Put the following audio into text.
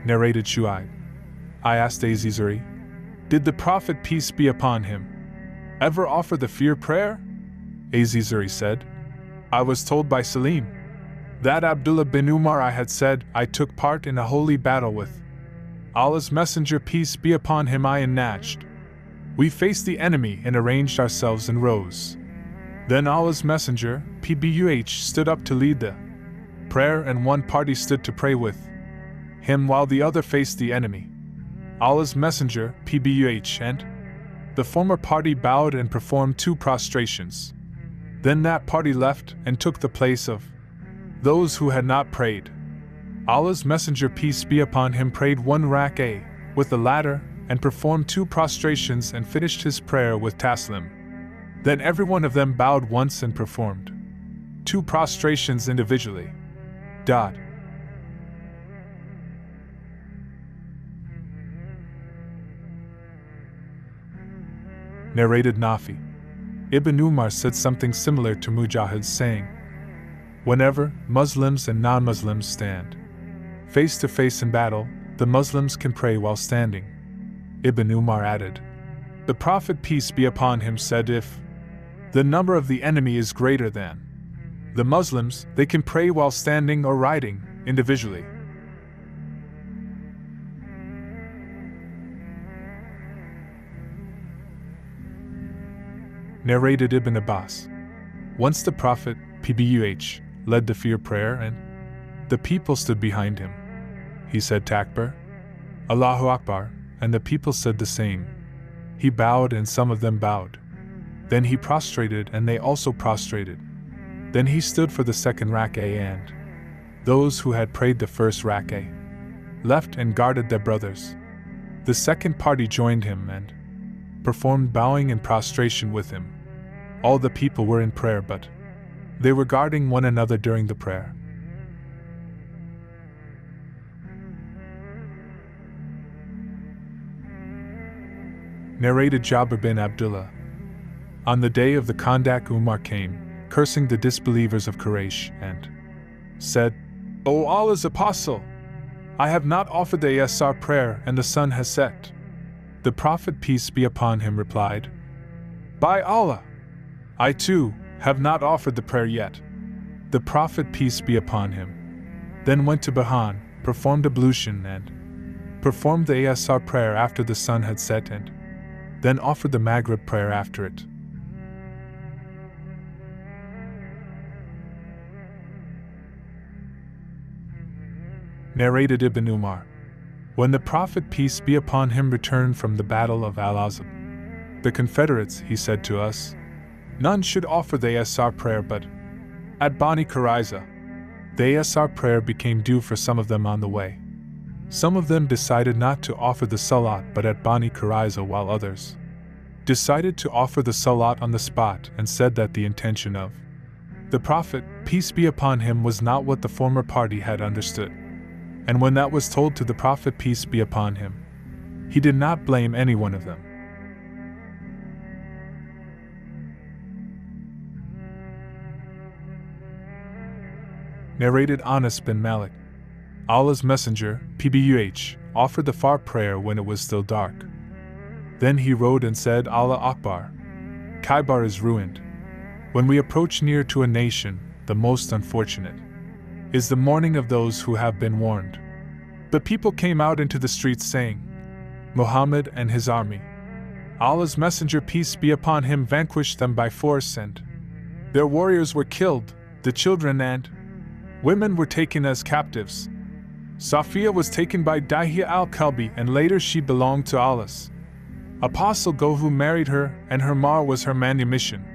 Narrated Shu'aib. I asked Azizuri, did the Prophet, peace be upon him, ever offer the fear prayer? Azizuri said, I was told by Salim that Abdullah bin Umar I had said I took part in a holy battle with Allah's Messenger, peace be upon him, I and Najd. We faced the enemy and arranged ourselves in rows. Then Allah's Messenger, PBUH, stood up to lead the prayer, and one party stood to pray with him while the other faced the enemy. Allah's Messenger, PBUH, and the former party bowed and performed 2 prostrations. Then that party left and took the place of those who had not prayed. Allah's Messenger, peace be upon him, prayed 1 rak'ah with the ladder and performed 2 prostrations and finished his prayer with taslim. Then every one of them bowed once and performed 2 prostrations individually. Narrated Nafi. Ibn Umar said something similar to Mujahid's saying, whenever Muslims and non-Muslims stand face to face in battle, the Muslims can pray while standing. Ibn Umar added, the Prophet, peace be upon him, said if the number of the enemy is greater than the Muslims, they can pray while standing or riding individually. Narrated Ibn Abbas. Once the Prophet, PBUH, led the fear prayer and the people stood behind him. He said Takbir, Allahu Akbar, and the people said the same. He bowed and some of them bowed. Then he prostrated and they also prostrated. Then he stood for the 2nd rak'ah, and those who had prayed the 1st rak'ah left and guarded their brothers. The second party joined him and performed bowing and prostration with him. All the people were in prayer, but they were guarding one another during the prayer. Narrated Jabir bin Abdullah. On the day of the Khandak, Umar came, cursing the disbelievers of Quraysh, and said, O Allah's Apostle, I have not offered the Asr prayer and the sun has set. The Prophet, peace be upon him, replied, By Allah, I too have not offered the prayer yet. The Prophet, peace be upon him, then went to Adhaan, performed ablution, and performed the Asr prayer after the sun had set, and then offered the Maghrib prayer after it. Narrated Ibn Umar. When the Prophet, peace be upon him, returned from the battle of Al-Azab, the Confederates, he said to us, none should offer the Asr prayer, but at Bani Qurayza, the Asr prayer became due for some of them on the way. Some of them decided not to offer the Salat but at Bani Qurayza, while others decided to offer the Salat on the spot and said that the intention of the Prophet, peace be upon him, was not what the former party had understood. And when that was told to the Prophet, peace be upon him, he did not blame any one of them. Narrated Anas bin Malik. Allah's Messenger, PBUH, offered the far prayer when it was still dark. Then he rode and said, Allah Akbar. Khaybar is ruined. When we approach near to a nation, the most unfortunate is the mourning of those who have been warned. The people came out into the streets saying, Muhammad and his army, Allah's Messenger, peace be upon him, vanquished them by force, and their warriors were killed, the children and women were taken as captives. Safiya was taken by Dihya al-Kalbi, and later she belonged to Allah's Apostle, who married her, and her mar was her manumission.